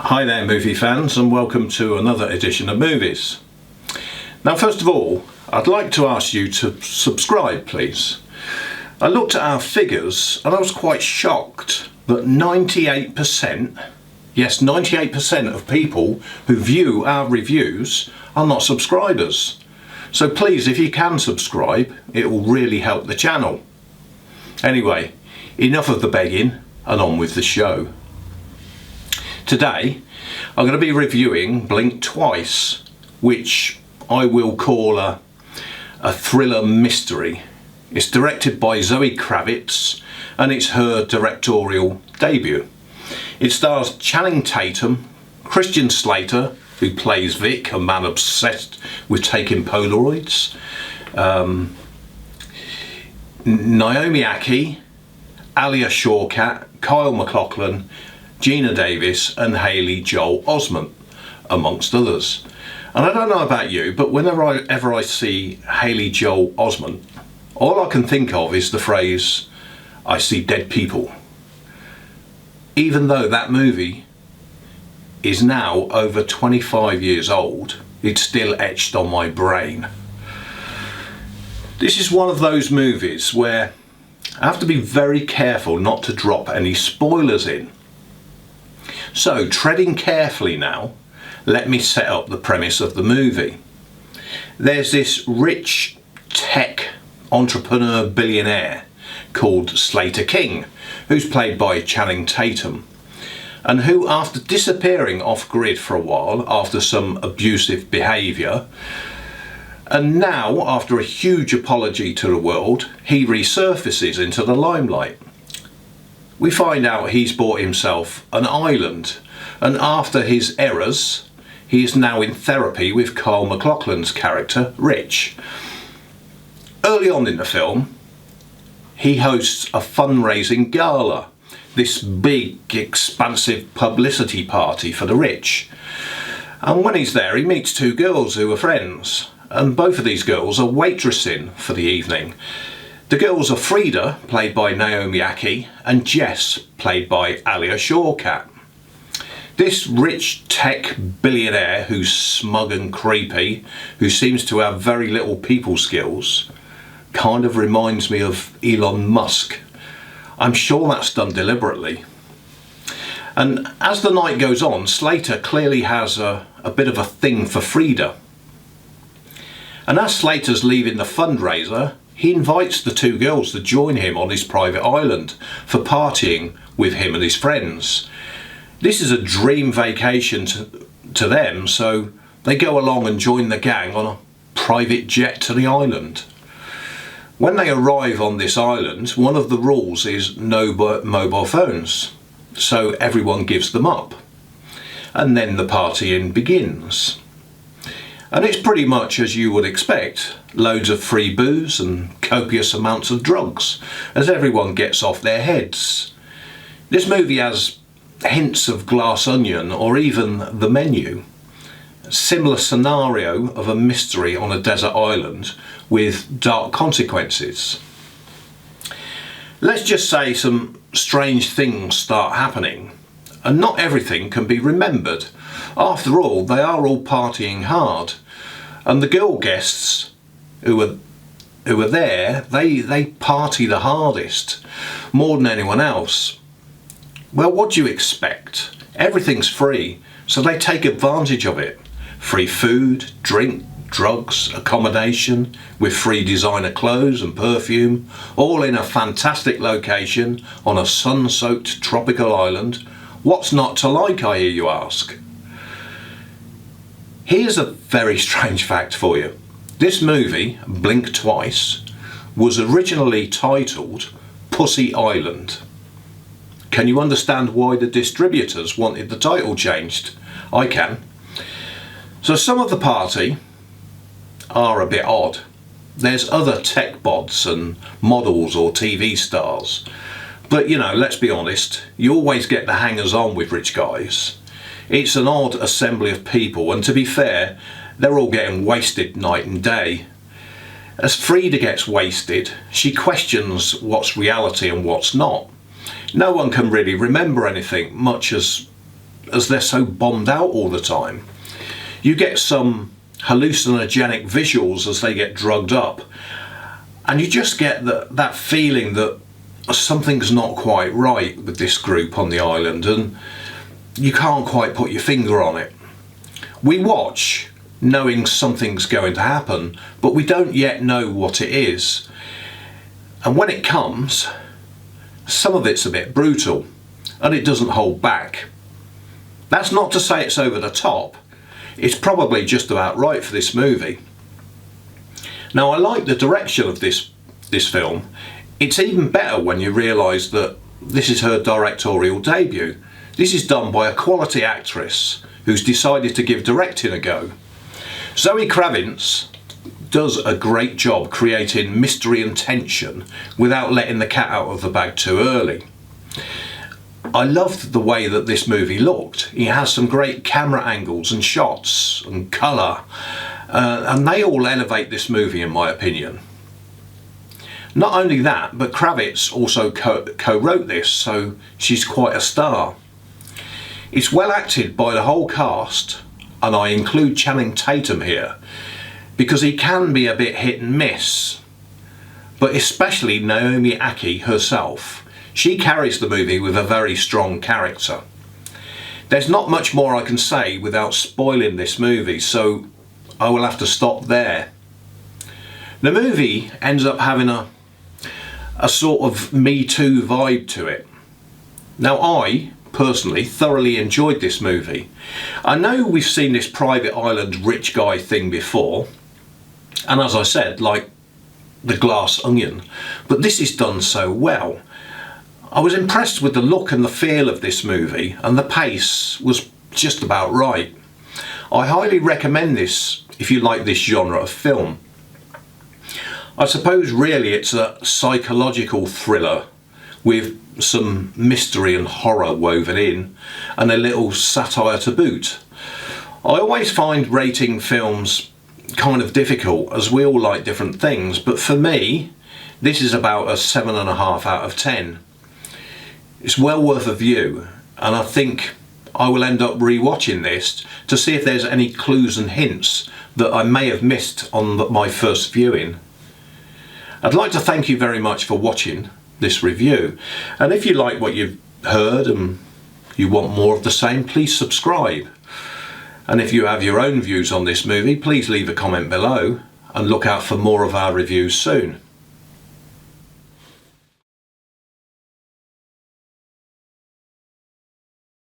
Hi there movie fans, and welcome to another edition of Movies. Now first of all, I'd like to ask you to subscribe please. I looked at our figures and I was quite shocked that 98%, yes 98% of people who view our reviews are not subscribers. So please, if you can subscribe, it will really help the channel. Anyway, enough of the begging and on with the show. Today I'm going to be reviewing Blink Twice, which I will call a thriller mystery. It's directed by Zoe Kravitz and it's her directorial debut. It stars Channing Tatum, Christian Slater, who plays Vic, a man obsessed with taking Polaroids, Naomi Ackie, Alia Shawkat, Kyle MacLachlan, Gina Davis and Haley Joel Osment, amongst others. And I don't know about you, but whenever I see Haley Joel Osment, all I can think of is the phrase, "I see dead people." Even though that movie is now over 25 years old, it's still etched on my brain. This is one of those movies where I have to be very careful not to drop any spoilers in. So, treading carefully now, let me set up the premise of the movie. There's this rich tech entrepreneur billionaire called Slater King, who's played by Channing Tatum, and who, after disappearing off grid for a while after some abusive behaviour, and now after a huge apology to the world, he resurfaces into the limelight. We find out he's bought himself an island, and after his errors he is now in therapy with Kyle MacLachlan's character Rich. Early on in the film he hosts a fundraising gala, this big expansive publicity party for the rich, and when he's there he meets two girls who are friends, and both of these girls are waitressing for the evening. The girls are Frida, played by Naomi Ackie, and Jess, played by Alia Shawkat. This rich tech billionaire who's smug and creepy, who seems to have very little people skills, kind of reminds me of Elon Musk. I'm sure that's done deliberately. And as the night goes on, Slater clearly has a bit of a thing for Frida. And as Slater's leaving the fundraiser, he invites the two girls to join him on his private island for partying with him and his friends. This is a dream vacation to them, so they go along and join the gang on a private jet to the island. When they arrive on this island, one of the rules is no mobile phones, so everyone gives them up. And then the partying begins. And it's pretty much as you would expect. Loads of free booze and copious amounts of drugs as everyone gets off their heads. This movie has hints of Glass Onion or even The Menu. A similar scenario of a mystery on a desert island with dark consequences. Let's just say some strange things start happening, and not everything can be remembered. After all, they are all partying hard, and the girl guests who are there, they party the hardest, more than anyone else. Well, what do you expect? Everything's free, so they take advantage of it. Free food, drink, drugs, accommodation, with free designer clothes and perfume, all in a fantastic location on a sun-soaked tropical island. What's not to like, I hear you ask? Here's a very strange fact for you. This movie, Blink Twice, was originally titled Pussy Island. Can you understand why the distributors wanted the title changed? I can. So some of the party are a bit odd. There's other tech bods and models or TV stars. But you know, let's be honest, you always get the hangers-on with rich guys. It's an odd assembly of people, and to be fair, they're all getting wasted night and day. As Frida gets wasted, she questions what's reality and what's not. No one can really remember anything, much as as they're so bombed out all the time. You get some hallucinogenic visuals as they get drugged up, and you just get that feeling that something's not quite right with this group on the island, and you can't quite put your finger on it. We watch knowing something's going to happen, but we don't yet know what it is. And when it comes, some of it's a bit brutal, and it doesn't hold back. That's not to say it's over the top. It's probably just about right for this movie. Now, I like the direction of this film. It's even better when you realise that this is her directorial debut. This is done by a quality actress who's decided to give directing a go. Zoe Kravitz does a great job creating mystery and tension without letting the cat out of the bag too early. I loved the way that this movie looked. It has some great camera angles and shots and colour, and they all elevate this movie in my opinion. Not only that, but Kravitz also co-wrote this, so she's quite a star. It's well acted by the whole cast, and I include Channing Tatum here because he can be a bit hit and miss, but especially Naomi Ackie herself. She carries the movie with a very strong character. There's not much more I can say without spoiling this movie, so I will have to stop there. The movie ends up having a sort of Me Too vibe to it. Now, I personally thoroughly enjoyed this movie. I know we've seen this private island rich guy thing before, and as I said, like The Glass Onion, but this is done so well. I was impressed with the look and the feel of this movie, and the pace was just about right. I highly recommend this if you like this genre of film. I suppose really it's a psychological thriller with some mystery and horror woven in, and a little satire to boot. I always find rating films kind of difficult, as we all like different things, but for me this is about a 7.5 out of 10. It's well worth a view, and I think I will end up rewatching this to see if there's any clues and hints that I may have missed on my first viewing. I'd like to thank you very much for watching this review, and if you like what you've heard and you want more of the same, please subscribe. And if you have your own views on this movie, please leave a comment below, and look out for more of our reviews soon.